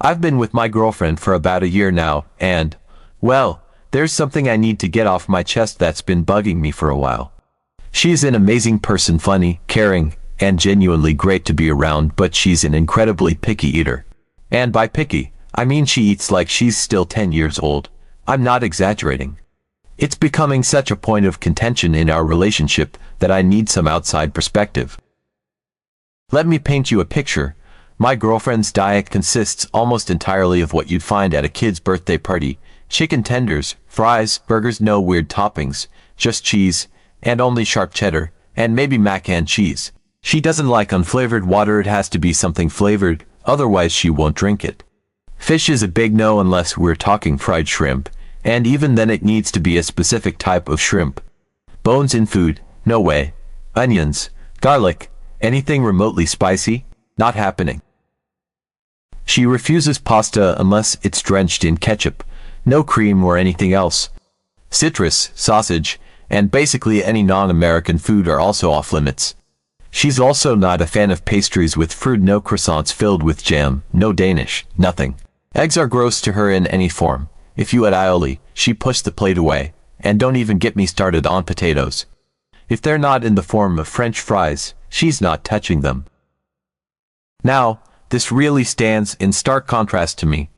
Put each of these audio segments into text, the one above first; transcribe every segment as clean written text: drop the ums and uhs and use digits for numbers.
I've been with my girlfriend for about a year now, and, well, there's something I need to get off my chest that's been bugging me for a while. She's an amazing person, funny, caring, and genuinely great to be around, but she's an incredibly picky eater. And by picky, I mean she eats like she's still 10 years old. I'm not exaggerating. It's becoming such a point of contention in our relationship that I need some outside perspective. Let me paint you a picture. My girlfriend's diet consists almost entirely of what you'd find at a kid's birthday party: chicken tenders, fries, burgers, no weird toppings, just cheese, and only sharp cheddar, and maybe mac and cheese. She doesn't like unflavored water, it has to be something flavored, otherwise she won't drink it. Fish is a big no unless we're talking fried shrimp, and even then it needs to be a specific type of shrimp. Bones in food, no way. Onions, garlic, anything remotely spicy, not happening. She refuses pasta unless it's drenched in ketchup, no cream or anything else. Citrus, sausage, and basically any non-American food are also off limits. She's also not a fan of pastries with fruit, no croissants filled with jam, no Danish, nothing. Eggs are gross to her in any form. If you add aioli, she pushed the plate away, and don't even get me started on potatoes. If they're not in the form of French fries, she's not touching them. Now, this really stands in stark contrast to me.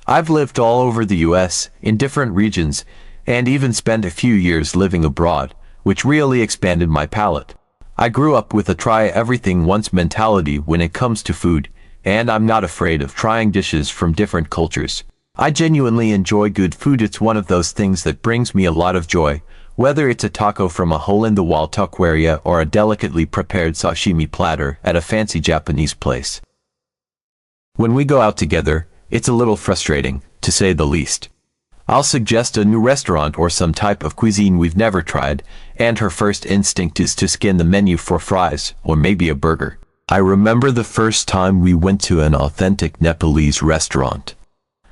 I've lived all over the US, in different regions, and even spent a few years living abroad, which really expanded my palate. I grew up with a try-everything-once mentality when it comes to food, and I'm not afraid of trying dishes from different cultures. I genuinely enjoy good food. It's one of those things that brings me a lot of joy, whether it's a taco from a hole-in-the-wall taqueria or a delicately prepared sashimi platter at a fancy Japanese place. When we go out together, it's a little frustrating, to say the least. I'll suggest a new restaurant or some type of cuisine we've never tried, and her first instinct is to scan the menu for fries, or maybe a burger. I remember the first time we went to an authentic Nepalese restaurant.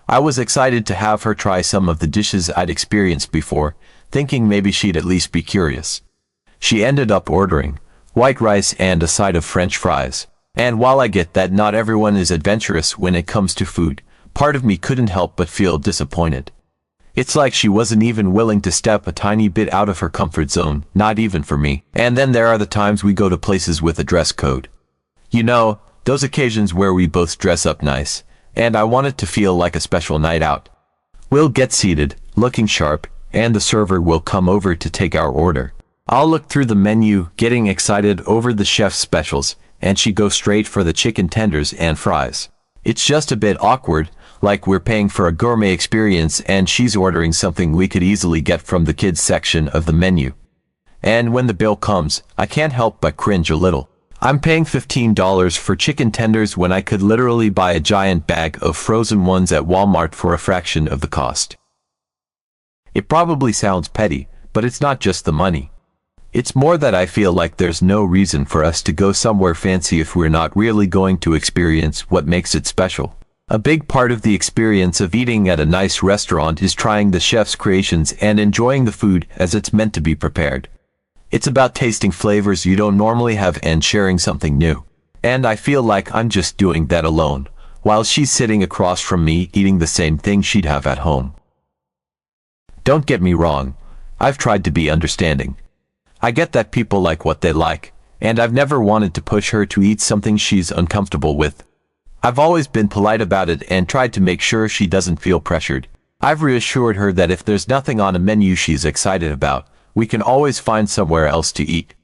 I was excited to have her try some of the dishes I'd experienced before, thinking maybe she'd at least be curious. She ended up ordering white rice and a side of French fries. And while I get that not everyone is adventurous when it comes to food, part of me couldn't help but feel disappointed. It's like she wasn't even willing to step a tiny bit out of her comfort zone, not even for me. And then there are the times we go to places with a dress code. You know, those occasions where we both dress up nice, and I want it to feel like a special night out. We'll get seated, looking sharp, and the server will come over to take our order. I'll look through the menu, getting excited over the chef's specials, and she goes straight for the chicken tenders and fries. It's just a bit awkward, like we're paying for a gourmet experience and she's ordering something we could easily get from the kids section of the menu. And when the bill comes, I can't help but cringe a little. I'm paying $15 for chicken tenders when I could literally buy a giant bag of frozen ones at Walmart for a fraction of the cost. It probably sounds petty, but it's not just the money. It's more that I feel like there's no reason for us to go somewhere fancy if we're not really going to experience what makes it special. A big part of the experience of eating at a nice restaurant is trying the chef's creations and enjoying the food as it's meant to be prepared. It's about tasting flavors you don't normally have and sharing something new. And I feel like I'm just doing that alone, while she's sitting across from me eating the same thing she'd have at home. Don't get me wrong, I've tried to be understanding. I get that people like what they like, and I've never wanted to push her to eat something she's uncomfortable with. I've always been polite about it and tried to make sure she doesn't feel pressured. I've reassured her that if there's nothing on a menu she's excited about, we can always find somewhere else to eat.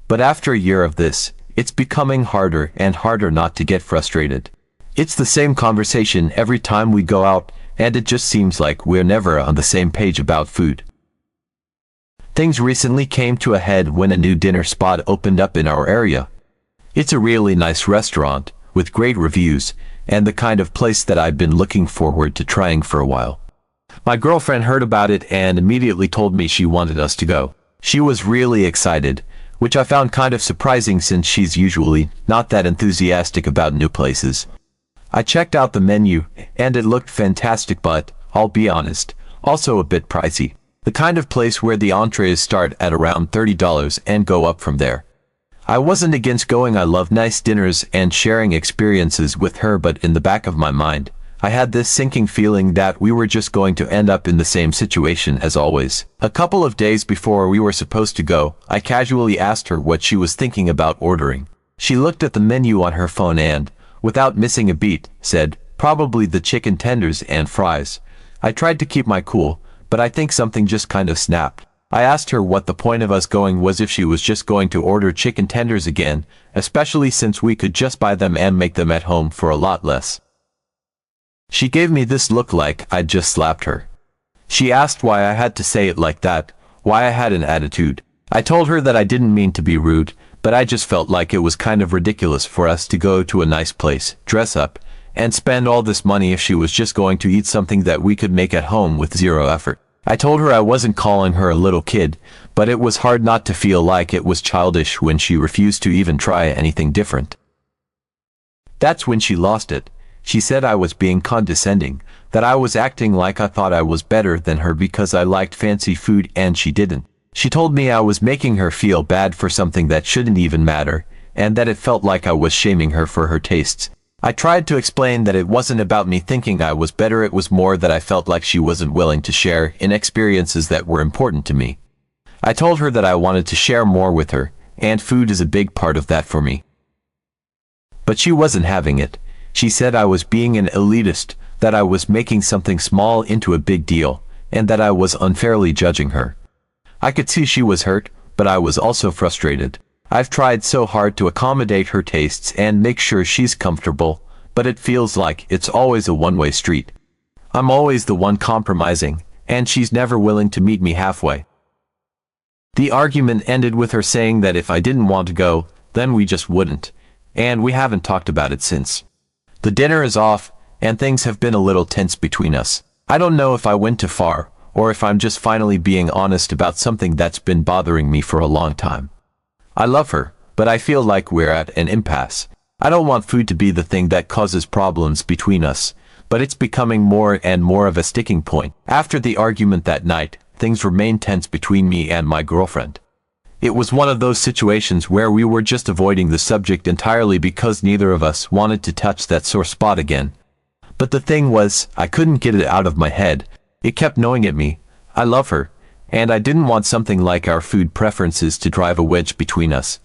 But after a year of this, it's becoming harder and harder not to get frustrated. It's the same conversation every time we go out, and it just seems like we're never on the same page about food. Things recently came to a head when a new dinner spot opened up in our area. It's a really nice restaurant, with great reviews, and the kind of place that I've been looking forward to trying for a while. My girlfriend heard about it and immediately told me she wanted us to go. She was really excited, which I found kind of surprising since she's usually not that enthusiastic about new places. I checked out the menu, and it looked fantastic, but, I'll be honest, also a bit pricey. The kind of place where the entrees start at around $30 and go up from there. I wasn't against going. I love nice dinners and sharing experiences with her, but in the back of my mind, I had this sinking feeling that we were just going to end up in the same situation as always. A couple of days before we were supposed to go, I casually asked her what she was thinking about ordering. She looked at the menu on her phone and, without missing a beat, said, "Probably the chicken tenders and fries." I tried to keep my cool, but I think something just kind of snapped. I asked her what the point of us going was if she was just going to order chicken tenders again, especially since we could just buy them and make them at home for a lot less. She gave me this look like I'd just slapped her. She asked why I had to say it like that, why I had an attitude. I told her that I didn't mean to be rude, but I just felt like it was kind of ridiculous for us to go to a nice place, dress up, and spend all this money if she was just going to eat something that we could make at home with zero effort. I told her I wasn't calling her a little kid, but it was hard not to feel like it was childish when she refused to even try anything different. That's when she lost it. She said I was being condescending, that I was acting like I thought I was better than her because I liked fancy food and she didn't. She told me I was making her feel bad for something that shouldn't even matter, and that it felt like I was shaming her for her tastes. I tried to explain that it wasn't about me thinking I was better, it was more that I felt like she wasn't willing to share in experiences that were important to me. I told her that I wanted to share more with her, and food is a big part of that for me. But she wasn't having it. She said I was being an elitist, that I was making something small into a big deal, and that I was unfairly judging her. I could see she was hurt, but I was also frustrated. I've tried so hard to accommodate her tastes and make sure she's comfortable, but it feels like it's always a one-way street. I'm always the one compromising, and she's never willing to meet me halfway. The argument ended with her saying that if I didn't want to go, then we just wouldn't, and we haven't talked about it since. The dinner is off, and things have been a little tense between us. I don't know if I went too far, or if I'm just finally being honest about something that's been bothering me for a long time. I love her, but I feel like we're at an impasse. I don't want food to be the thing that causes problems between us, but it's becoming more and more of a sticking point. After the argument that night, things remained tense between me and my girlfriend. It was one of those situations where we were just avoiding the subject entirely because neither of us wanted to touch that sore spot again. But the thing was, I couldn't get it out of my head. It kept gnawing at me. I love her, and I didn't want something like our food preferences to drive a wedge between us.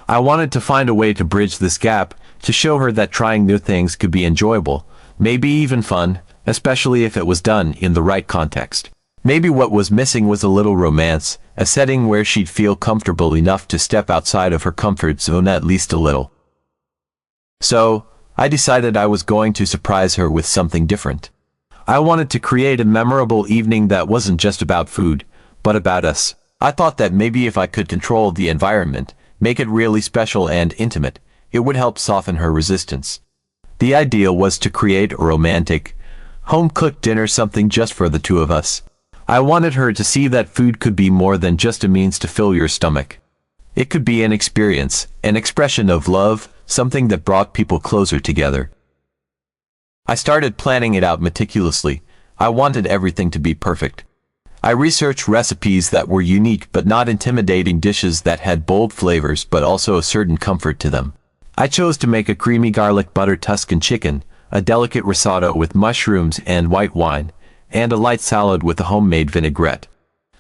I wanted to find a way to bridge this gap, to show her that trying new things could be enjoyable, maybe even fun, especially if it was done in the right context. Maybe what was missing was a little romance, a setting where she'd feel comfortable enough to step outside of her comfort zone at least a little. So, I decided I was going to surprise her with something different. I wanted to create a memorable evening that wasn't just about food, but about us. I thought that maybe if I could control the environment, make it really special and intimate, it would help soften her resistance. The idea was to create a romantic, home-cooked dinner, something just for the two of us. I wanted her to see that food could be more than just a means to fill your stomach. It could be an experience, an expression of love, something that brought people closer together. I started planning it out meticulously. I wanted everything to be perfect. I researched recipes that were unique but not intimidating, dishes that had bold flavors but also a certain comfort to them. I chose to make a creamy garlic butter Tuscan chicken, a delicate risotto with mushrooms and white wine, and a light salad with a homemade vinaigrette.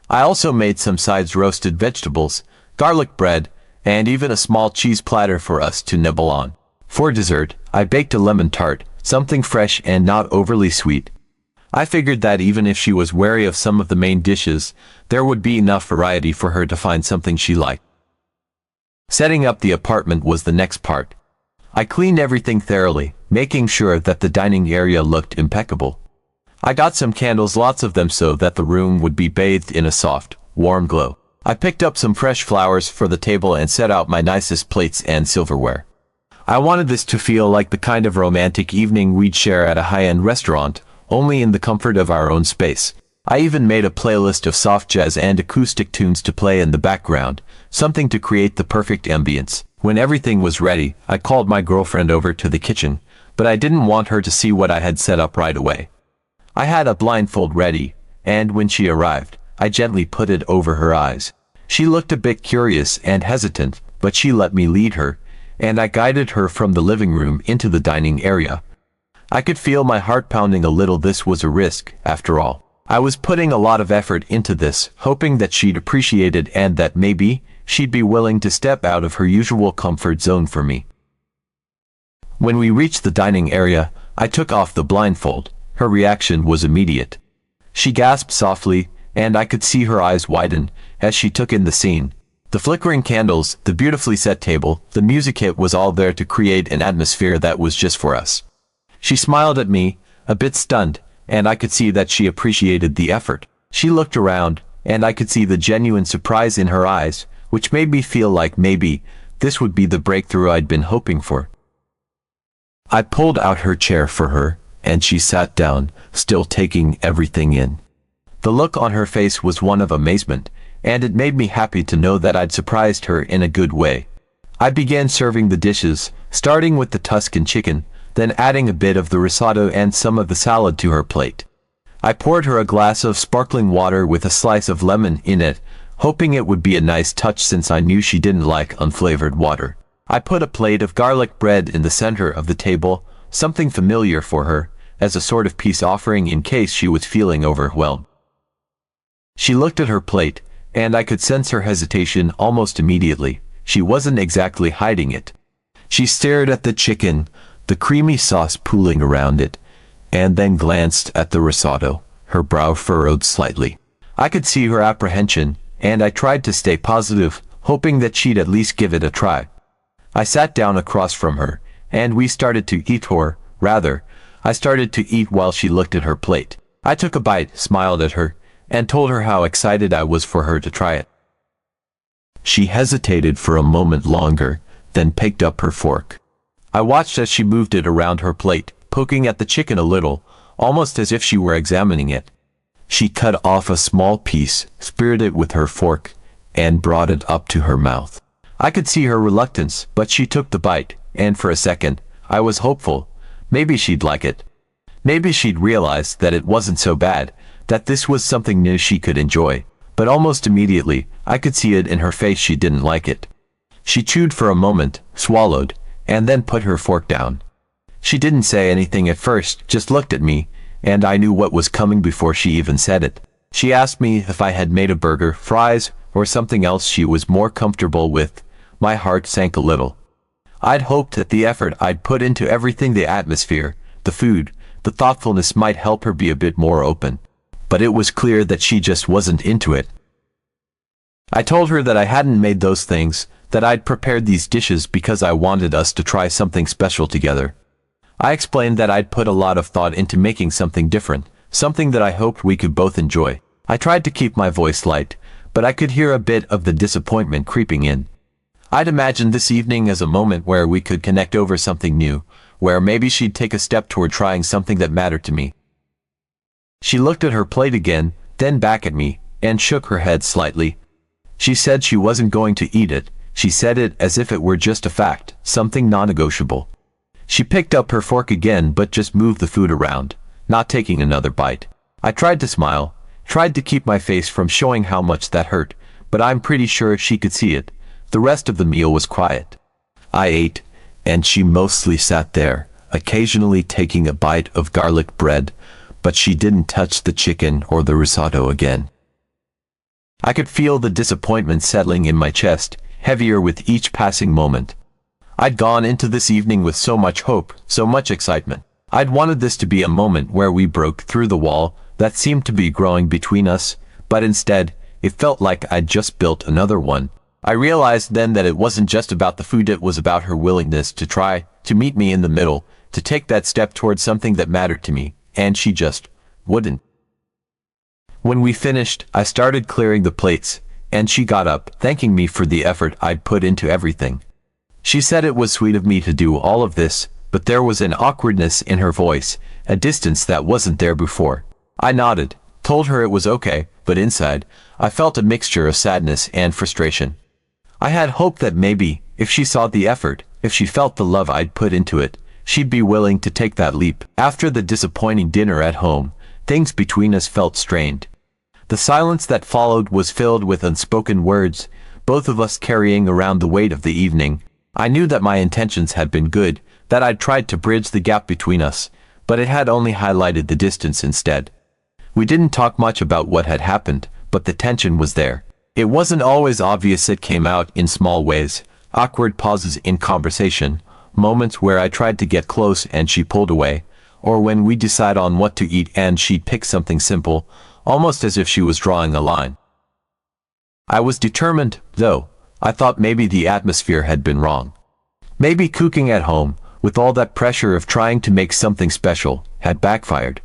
I also made some sides, roasted vegetables, garlic bread, and even a small cheese platter for us to nibble on. For dessert, I baked a lemon tart, something fresh and not overly sweet. I figured that even if she was wary of some of the main dishes, there would be enough variety for her to find something she liked. Setting up the apartment was the next part. I cleaned everything thoroughly, making sure that the dining area looked impeccable. I got some candles, lots of them, so that the room would be bathed in a soft, warm glow. I picked up some fresh flowers for the table and set out my nicest plates and silverware. I wanted this to feel like the kind of romantic evening we'd share at a high-end restaurant, only in the comfort of our own space. I even made a playlist of soft jazz and acoustic tunes to play in the background, something to create the perfect ambience. When everything was ready, I called my girlfriend over to the kitchen, but I didn't want her to see what I had set up right away. I had a blindfold ready, and when she arrived, I gently put it over her eyes. She looked a bit curious and hesitant, but she let me lead her, and I guided her from the living room into the dining area. I could feel my heart pounding a little. This was a risk, after all. I was putting a lot of effort into this, hoping that she'd appreciate it and that maybe she'd be willing to step out of her usual comfort zone for me. When we reached the dining area, I took off the blindfold. Her reaction was immediate. She gasped softly, and I could see her eyes widen as she took in the scene. The flickering candles, the beautifully set table, the music hit was all there to create an atmosphere that was just for us. She smiled at me, a bit stunned, and I could see that she appreciated the effort. She looked around, and I could see the genuine surprise in her eyes, which made me feel like maybe this would be the breakthrough I'd been hoping for. I pulled out her chair for her, and she sat down, still taking everything in. The look on her face was one of amazement, and it made me happy to know that I'd surprised her in a good way. I began serving the dishes, starting with the Tuscan chicken, then adding a bit of the risotto and some of the salad to her plate. I poured her a glass of sparkling water with a slice of lemon in it, hoping it would be a nice touch since I knew she didn't like unflavored water. I put a plate of garlic bread in the center of the table, something familiar for her, as a sort of peace offering in case she was feeling overwhelmed. She looked at her plate, and I could sense her hesitation almost immediately. She wasn't exactly hiding it. She stared at the chicken, the creamy sauce pooling around it, and then glanced at the risotto, her brow furrowed slightly. I could see her apprehension, and I tried to stay positive, hoping that she'd at least give it a try. I sat down across from her, and we started to eat, or rather, I started to eat while she looked at her plate. I took a bite, smiled at her, and told her how excited I was for her to try it. She hesitated for a moment longer, then picked up her fork. I watched as she moved it around her plate, poking at the chicken a little, almost as if she were examining it. She cut off a small piece, speared it with her fork, and brought it up to her mouth. I could see her reluctance, but she took the bite, and for a second, I was hopeful. Maybe she'd like it. Maybe she'd realize that it wasn't so bad, that this was something new she could enjoy. But almost immediately, I could see it in her face she didn't like it. She chewed for a moment, swallowed, and then put her fork down. She didn't say anything at first, just looked at me, and I knew what was coming before she even said it. She asked me if I had made a burger, fries, or something else she was more comfortable with. My heart sank a little. I'd hoped that the effort I'd put into everything, the atmosphere, the food, the thoughtfulness, might help her be a bit more open. But it was clear that she just wasn't into it. I told her that I hadn't made those things, that I'd prepared these dishes because I wanted us to try something special together. I explained that I'd put a lot of thought into making something different, something that I hoped we could both enjoy. I tried to keep my voice light, but I could hear a bit of the disappointment creeping in. I'd imagined this evening as a moment where we could connect over something new, where maybe she'd take a step toward trying something that mattered to me. She looked at her plate again, then back at me, and shook her head slightly. She said she wasn't going to eat it. She said it as if it were just a fact, something non-negotiable. She picked up her fork again but just moved the food around, not taking another bite. I tried to smile, tried to keep my face from showing how much that hurt, but I'm pretty sure she could see it. The rest of the meal was quiet. I ate, and she mostly sat there, occasionally taking a bite of garlic bread, but she didn't touch the chicken or the risotto again. I could feel the disappointment settling in my chest, heavier with each passing moment. I'd gone into this evening with so much hope, so much excitement. I'd wanted this to be a moment where we broke through the wall that seemed to be growing between us, but instead, it felt like I'd just built another one. I realized then that it wasn't just about the food, it was about her willingness to try, to meet me in the middle, to take that step towards something that mattered to me, and she just wouldn't. When we finished, I started clearing the plates, and she got up, thanking me for the effort I'd put into everything. She said it was sweet of me to do all of this, but there was an awkwardness in her voice, a distance that wasn't there before. I nodded, told her it was okay, but inside, I felt a mixture of sadness and frustration. I had hoped that maybe, if she saw the effort, if she felt the love I'd put into it, she'd be willing to take that leap. After the disappointing dinner at home, things between us felt strained. The silence that followed was filled with unspoken words, both of us carrying around the weight of the evening. I knew that my intentions had been good, that I'd tried to bridge the gap between us, but it had only highlighted the distance instead. We didn't talk much about what had happened, but the tension was there. It wasn't always obvious, it came out in small ways, awkward pauses in conversation, moments where I tried to get close and she pulled away, or when we decide on what to eat and she'd pick something simple, almost as if she was drawing a line. I was determined, though. I thought maybe the atmosphere had been wrong. Maybe cooking at home, with all that pressure of trying to make something special, had backfired.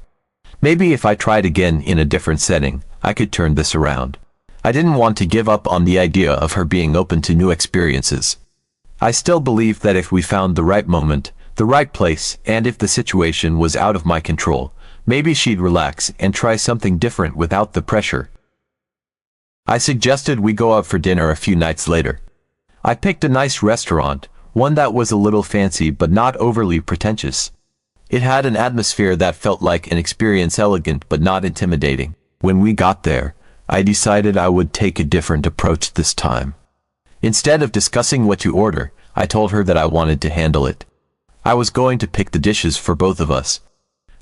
Maybe if I tried again in a different setting, I could turn this around. I didn't want to give up on the idea of her being open to new experiences. I still believed that if we found the right moment, the right place, and if the situation was out of my control, maybe she'd relax and try something different without the pressure. I suggested we go out for dinner a few nights later. I picked a nice restaurant, one that was a little fancy but not overly pretentious. It had an atmosphere that felt like an experience, elegant but not intimidating. When we got there, I decided I would take a different approach this time. Instead of discussing what to order, I told her that I wanted to handle it. I was going to pick the dishes for both of us.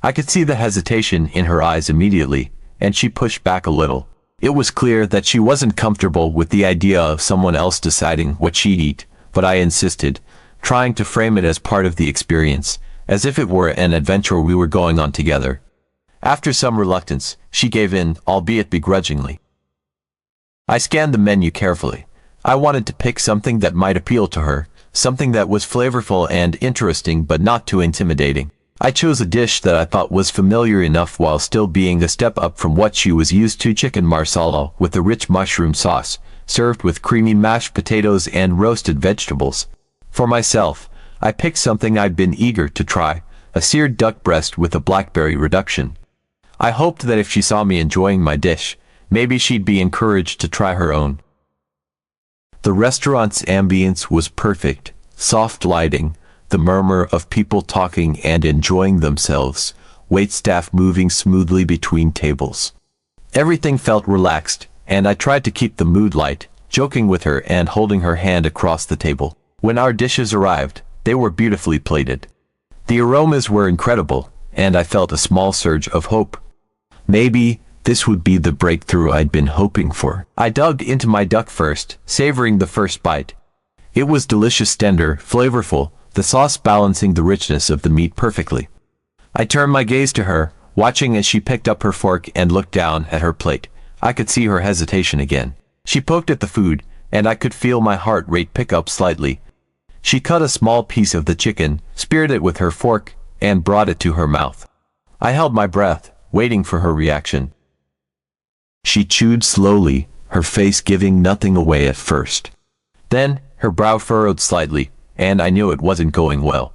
I could see the hesitation in her eyes immediately, and she pushed back a little. It was clear that she wasn't comfortable with the idea of someone else deciding what she'd eat, but I insisted, trying to frame it as part of the experience, as if it were an adventure we were going on together. After some reluctance, she gave in, albeit begrudgingly. I scanned the menu carefully. I wanted to pick something that might appeal to her, something that was flavorful and interesting but not too intimidating. I chose a dish that I thought was familiar enough while still being a step up from what she was used to: chicken marsala with a rich mushroom sauce, served with creamy mashed potatoes and roasted vegetables. For myself, I picked something I'd been eager to try, a seared duck breast with a blackberry reduction. I hoped that if she saw me enjoying my dish, maybe she'd be encouraged to try her own. The restaurant's ambience was perfect, soft lighting, the murmur of people talking and enjoying themselves, waitstaff moving smoothly between tables. Everything felt relaxed, and I tried to keep the mood light, joking with her and holding her hand across the table. When our dishes arrived, they were beautifully plated. The aromas were incredible, and I felt a small surge of hope. Maybe this would be the breakthrough I'd been hoping for. I dug into my duck first, savoring the first bite. It was delicious, tender, flavorful, the sauce balancing the richness of the meat perfectly. I turned my gaze to her, watching as she picked up her fork and looked down at her plate. I could see her hesitation again. She poked at the food, and I could feel my heart rate pick up slightly. She cut a small piece of the chicken, speared it with her fork, and brought it to her mouth. I held my breath, waiting for her reaction. She chewed slowly, her face giving nothing away at first. Then, her brow furrowed slightly, and I knew it wasn't going well.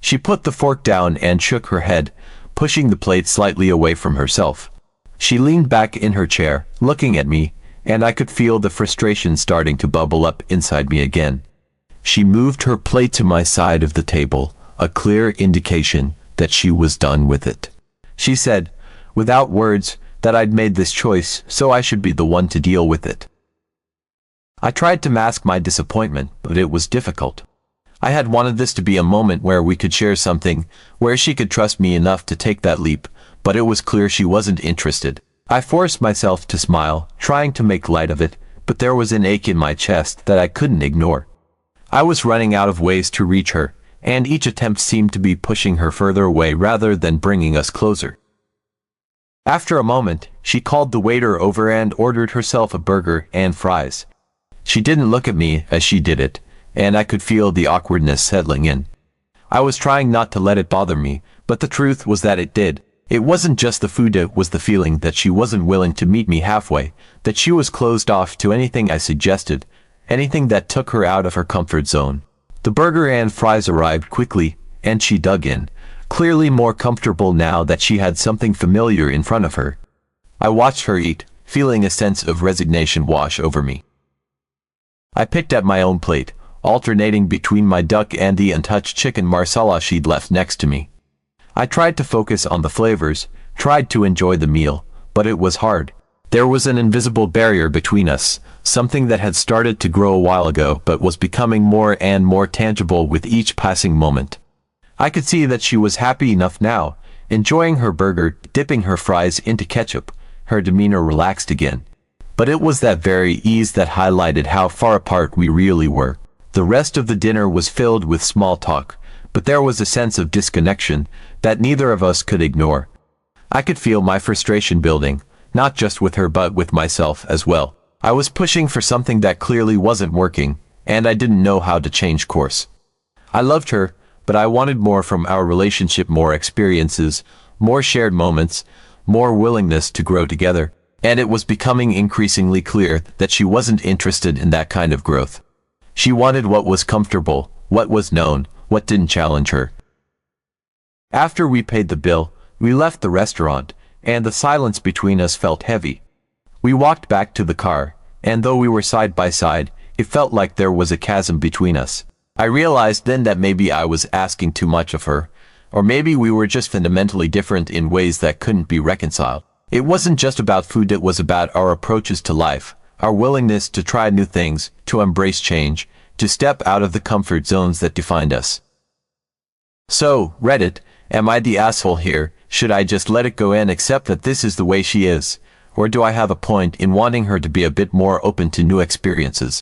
She put the fork down and shook her head, pushing the plate slightly away from herself. She leaned back in her chair, looking at me, and I could feel the frustration starting to bubble up inside me again. She moved her plate to my side of the table, a clear indication that she was done with it. She said, without words, that I'd made this choice, so I should be the one to deal with it. I tried to mask my disappointment, but it was difficult. I had wanted this to be a moment where we could share something, where she could trust me enough to take that leap, but it was clear she wasn't interested. I forced myself to smile, trying to make light of it, but there was an ache in my chest that I couldn't ignore. I was running out of ways to reach her, and each attempt seemed to be pushing her further away rather than bringing us closer. After a moment, she called the waiter over and ordered herself a burger and fries. She didn't look at me as she did it, and I could feel the awkwardness settling in. I was trying not to let it bother me, but the truth was that it did. It wasn't just the food, it was the feeling that she wasn't willing to meet me halfway, that she was closed off to anything I suggested, anything that took her out of her comfort zone. The burger and fries arrived quickly, and she dug in, clearly more comfortable now that she had something familiar in front of her. I watched her eat, feeling a sense of resignation wash over me. I picked at my own plate, alternating between my duck and the untouched chicken marsala she'd left next to me. I tried to focus on the flavors, tried to enjoy the meal, but it was hard. There was an invisible barrier between us, something that had started to grow a while ago but was becoming more and more tangible with each passing moment. I could see that she was happy enough now, enjoying her burger, dipping her fries into ketchup, her demeanor relaxed again. But it was that very ease that highlighted how far apart we really were. The rest of the dinner was filled with small talk, but there was a sense of disconnection that neither of us could ignore. I could feel my frustration building, not just with her but with myself as well. I was pushing for something that clearly wasn't working, and I didn't know how to change course. I loved her, but I wanted more from our relationship, more experiences, more shared moments, more willingness to grow together, and it was becoming increasingly clear that she wasn't interested in that kind of growth. She wanted what was comfortable, what was known, what didn't challenge her. After we paid the bill, we left the restaurant, and the silence between us felt heavy. We walked back to the car, and though we were side by side, it felt like there was a chasm between us. I realized then that maybe I was asking too much of her, or maybe we were just fundamentally different in ways that couldn't be reconciled. It wasn't just about food, it was about our approaches to life, our willingness to try new things, to embrace change, to step out of the comfort zones that defined us. So, Reddit, am I the asshole here? Should I just let it go and accept that this is the way she is? Or do I have a point in wanting her to be a bit more open to new experiences?